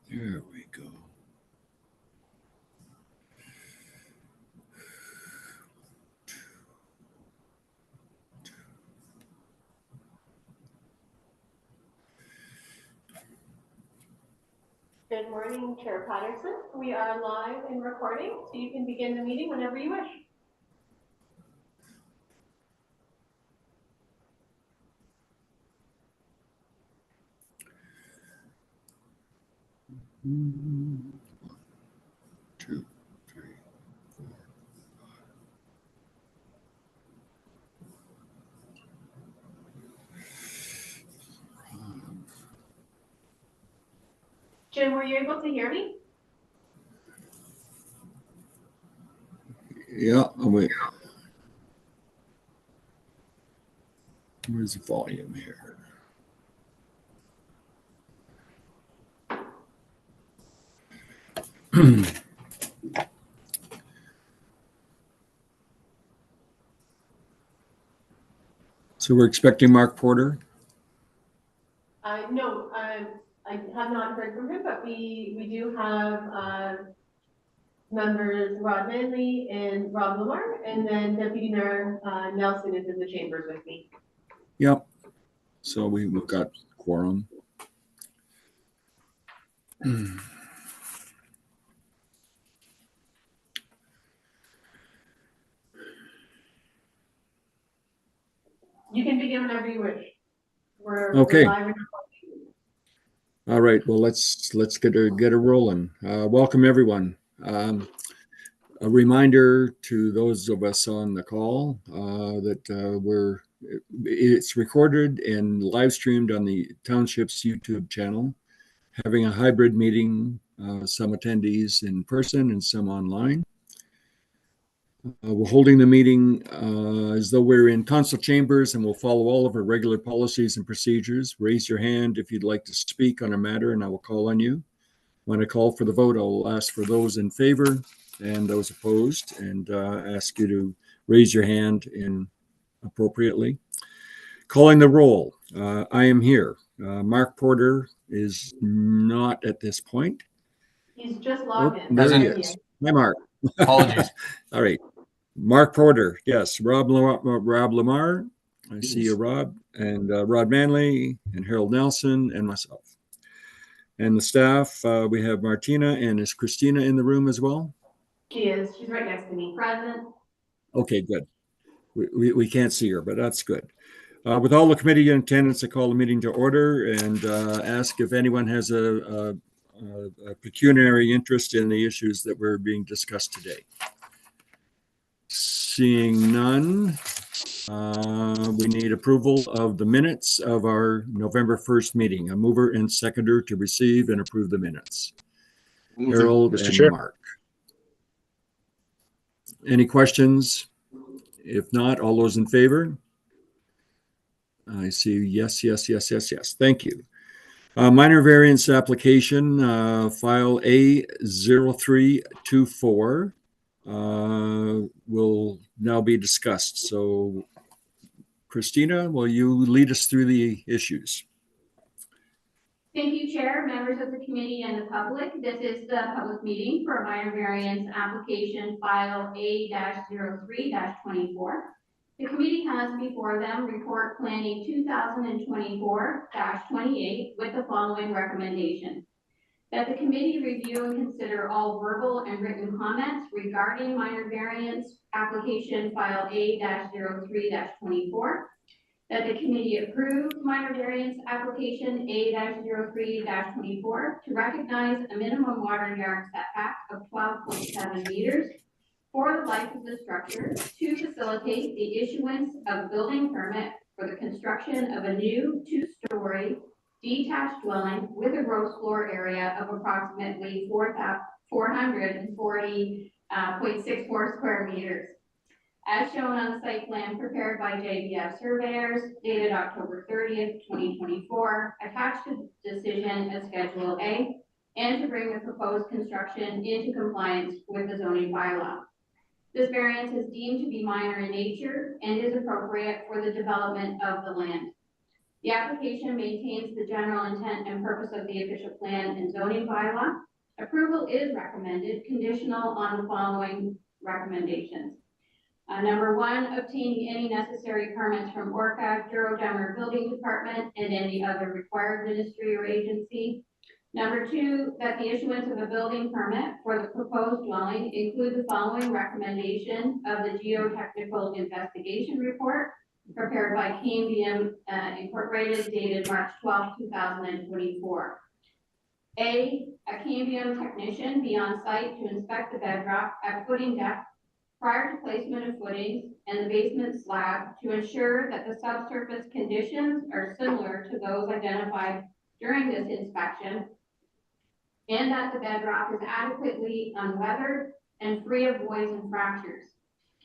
There we go. Good morning, Chair Patterson. We are live and recording, so you can begin the meeting whenever you wish. One, two, three, four, five. Jim, were you able to hear me? Yeah, wait. Where's the volume here? So we're expecting Mark Porter? No, I have not heard from him, but we do have members Rod Manley and Rob Lamar, and then Deputy Mayor Nelson is in the chambers with me. Yep. So we've got quorum. You can begin whenever you wish. We're Okay. live and recording. All right. Well, let's get her rolling. Welcome everyone. A reminder to those of us on the call that it's recorded and live streamed on the Township's YouTube channel, having a hybrid meeting, some attendees in person and some online. We're holding the meeting as though we're in council chambers, and we'll follow all of our regular policies and procedures. Raise your hand if you'd like to speak on a matter, and I will call on you. When I call for the vote, I'll ask for those in favor and those opposed, and ask you to raise your hand appropriately. Calling the roll. I am here. Mark Porter is not at this point. He's just logged in. There he is. Hi, Mark. Apologies. All right. Mark Porter, yes. Rob Lamar. I see you, Rob. And Rod Manley and Harold Nelson and myself. And the staff, we have Martina, and is Christina in the room as well? She is. She's right next to me. Present. Okay, good. We can't see her, but that's good. With all the committee in attendance, I call the meeting to order and ask if anyone has a pecuniary interest in the issues that were being discussed today. Seeing none, we need approval of the minutes of our November 1st meeting. A mover and seconder to receive and approve the minutes. Harold Mr. and Chair. Mark. Any questions? If not, all those in favor? I see yes. Thank you. Minor variance application, file A0324, will now be discussed. So, Christina, will you lead us through the issues? Thank you, Chair, members of the committee, and the public. This is the public meeting for minor variance application file A-03-24. The committee has before them report planning 2024-28 with the following recommendation. That the committee review and consider all verbal and written comments regarding minor variance application file A-03-24. That the committee approve minor variance application A-03-24 to recognize a minimum water yard setback of 12.7 meters for the life of the structure to facilitate the issuance of building permit for the construction of a new 2-story detached dwelling with a gross floor area of approximately 440.64 square meters. As shown on the site plan prepared by JBF surveyors dated October 30th, 2024, attached to the decision as Schedule A, and to bring the proposed construction into compliance with the zoning bylaw. This variance is deemed to be minor in nature and is appropriate for the development of the land. The application maintains the general intent and purpose of the official plan and zoning bylaw. Approval is recommended, conditional on the following recommendations. Number one, obtaining any necessary permits from ORCA, Douro-Dummer Building Department, and any other required ministry or agency. Number two, that the issuance of a building permit for the proposed dwelling include the following recommendation of the geotechnical investigation report prepared by Cambium Incorporated, dated March 12, 2024. A Cambium technician be on site to inspect the bedrock at footing depth prior to placement of footings and the basement slab to ensure that the subsurface conditions are similar to those identified during this inspection, and that the bedrock is adequately unweathered and free of voids and fractures.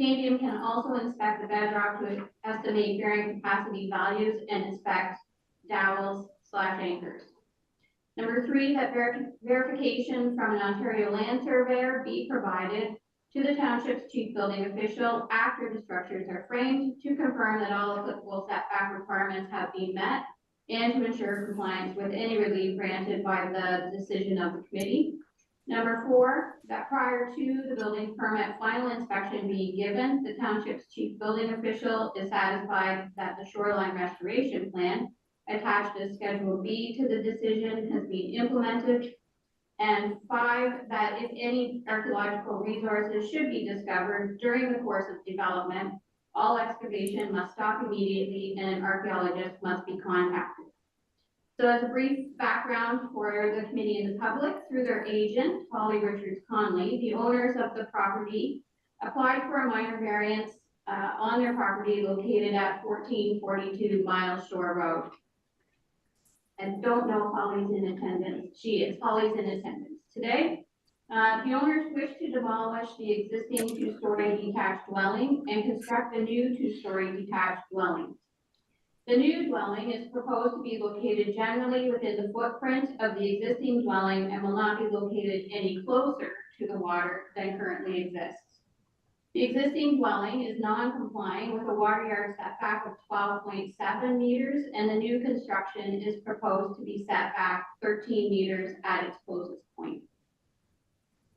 Cambium can also inspect the bedrock to estimate bearing capacity values and inspect dowels/anchors. Number three, that verification from an Ontario land surveyor be provided to the township's chief building official after the structures are framed to confirm that all applicable setback requirements have been met and to ensure compliance with any relief granted by the decision of the committee. Number four, that prior to the building permit final inspection being given, the township's chief building official is satisfied that the shoreline restoration plan attached as Schedule B to the decision has been implemented. And five, that if any archaeological resources should be discovered during the course of development, all excavation must stop immediately and an archaeologist must be contacted. So as a brief background for the committee and the public, through their agent, Holly Richards Conley, the owners of the property applied for a minor variance on their property located at 1442 Miles Shore Road. And don't know if Holly's in attendance. She is. Holly's in attendance today. The owners wish to demolish the existing two-story detached dwelling and construct a new two-story detached dwelling. The new dwelling is proposed to be located generally within the footprint of the existing dwelling and will not be located any closer to the water than currently exists. The existing dwelling is non-compliant with a water yard setback of 12.7 meters, and the new construction is proposed to be set back 13 meters at its closest point.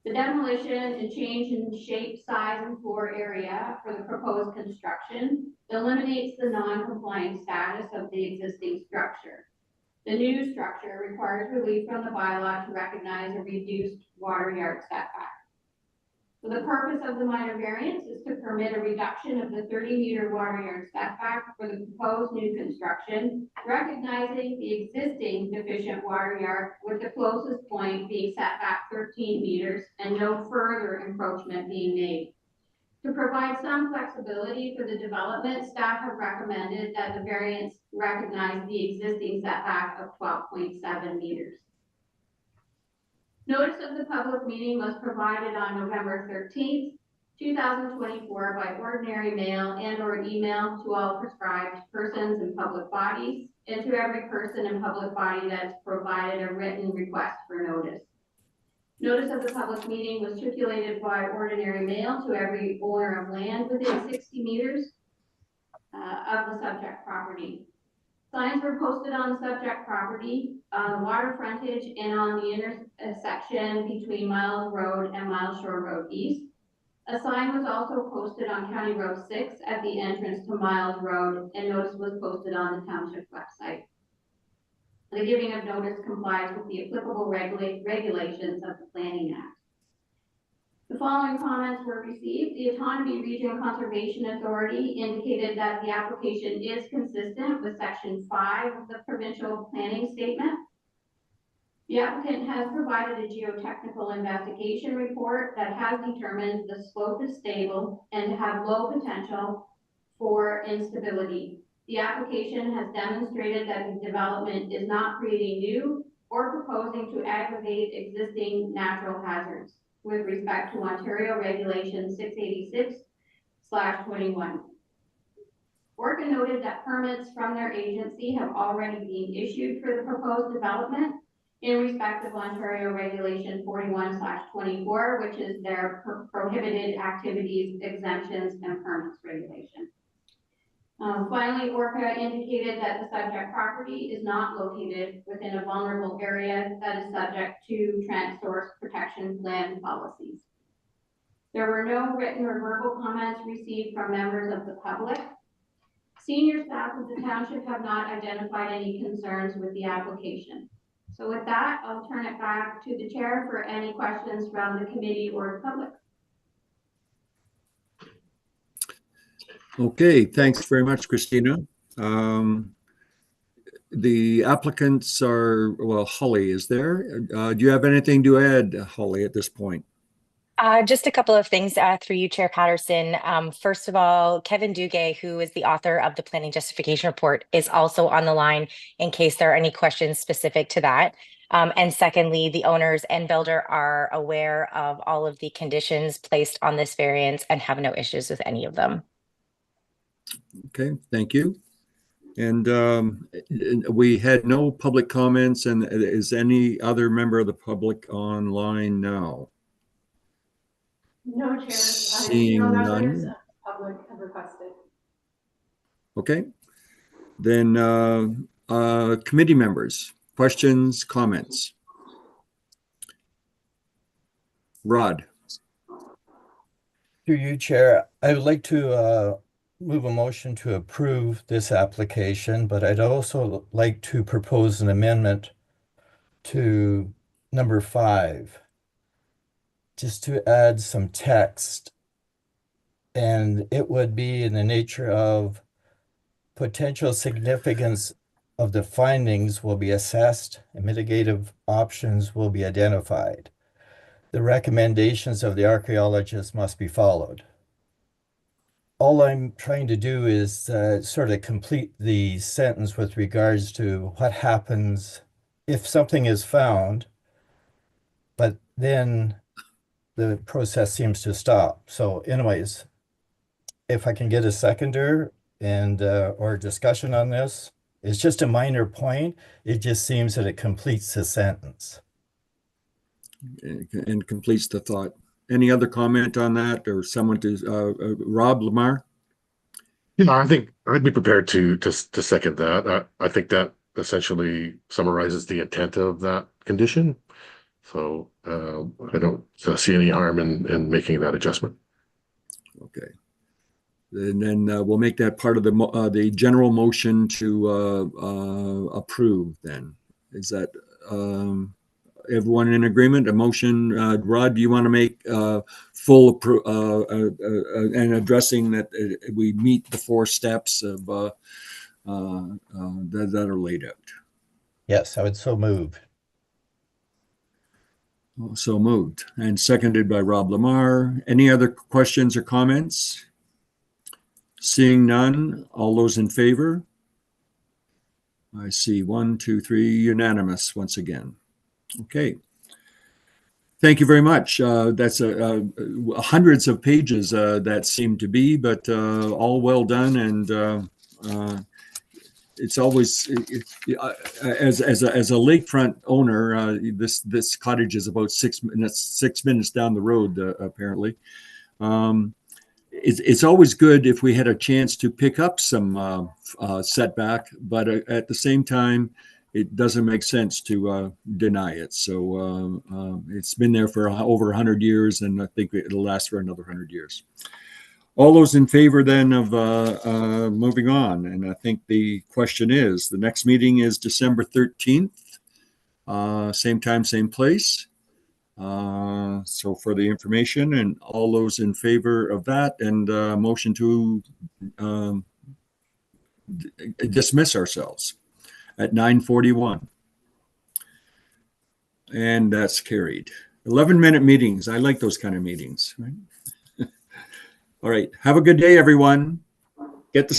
The demolition and change in shape, size, and floor area for the proposed construction eliminates the non-compliant status of the existing structure. The new structure requires relief from the bylaw to recognize a reduced water yard setback. So the purpose of the minor variance is to permit a reduction of the 30-meter water yard setback for the proposed new construction, recognizing the existing deficient water yard with the closest point being set back 13 meters and no further encroachment being made. To provide some flexibility for the development, staff have recommended that the variance recognize the existing setback of 12.7 meters. Notice of the public meeting was provided on November 13th, 2024 by ordinary mail and or email to all prescribed persons and public bodies and to every person and public body that's provided a written request for notice. Notice of the public meeting was circulated by ordinary mail to every owner of land within 60 meters of the subject property. Signs were posted on the subject property, on the water frontage, and on the intersection between Miles Road and Miles Shore Road East. A sign was also posted on County Road 6 at the entrance to Miles Road, and notice was posted on the township website. The giving of notice complies with the applicable regulations of the Planning Act. The following comments were received. The Autonomy Region Conservation Authority indicated that the application is consistent with Section 5 of the Provincial Planning Statement. The applicant has provided a geotechnical investigation report that has determined the slope is stable and to have low potential for instability. The application has demonstrated that the development is not creating new or proposing to aggravate existing natural hazards with respect to Ontario Regulation 686/21. ORCA noted that permits from their agency have already been issued for the proposed development in respect of Ontario Regulation 41/24, which is their prohibited activities, exemptions, and permits regulation. Finally, Orca indicated that the subject property is not located within a vulnerable area that is subject to Trans-Source Protection Land policies. There were no written or verbal comments received from members of the public. Senior staff of the township have not identified any concerns with the application. So with that, I'll turn it back to the chair for any questions from the committee or the public. Okay, thanks very much, Christina. The applicants are, well, Holly is there. Do you have anything to add, Holly, at this point? Just a couple of things through you, Chair Patterson. First of all, Kevin Duguay, who is the author of the Planning Justification Report, is also on the line in case there are any questions specific to that. And secondly, the owners and builder are aware of all of the conditions placed on this variance and have no issues with any of them. Okay, thank you. And we had no public comments. And is any other member of the public online now? No, Chair. Seeing no members none. of the public have requested. Okay. Then committee members, questions, comments? Rod. Through you, Chair, I would like to move a motion to approve this application, but I'd also like to propose an amendment to number 5, just to add some text. And it would be in the nature of potential significance of the findings will be assessed and mitigative options will be identified. The recommendations of the archaeologist must be followed. All I'm trying to do is sort of complete the sentence with regards to what happens if something is found, but then the process seems to stop. So anyways, if I can get a seconder and or discussion on this, it's just a minor point. It just seems that it completes the sentence. And completes the thought. Any other comment on that, or someone to Rob Lamar? Yeah, I think I'd be prepared to second that. I think that essentially summarizes the intent of that condition. So I don't see any harm in making that adjustment. Okay. And then we'll make that part of the general motion to approve. Then is that everyone in agreement? A motion. Rod, do you want to make full and addressing that we meet the 4 steps of that are laid out? Yes, I would so move. So moved and seconded by Rob Lamar. Any other questions or comments? Seeing none, all those in favor? I see 1, 2, 3, unanimous once again. Okay. Thank you very much. That's hundreds of pages that seem to be, but all well done. And it's always, as a lakefront owner, this cottage is about 6 minutes down the road, apparently. It's always good if we had a chance to pick up some setback, but at the same time, it doesn't make sense to deny it. So it's been there for over 100 years, and I think it'll last for another 100 years. All those in favor then of moving on, and I think the question is, the next meeting is December 13th, same time, same place. So for the information, and all those in favor of that, and motion to dismiss ourselves at 9:41. And that's carried. 11-minute meetings. I like those kind of meetings, right? All right. Have a good day, everyone. Get the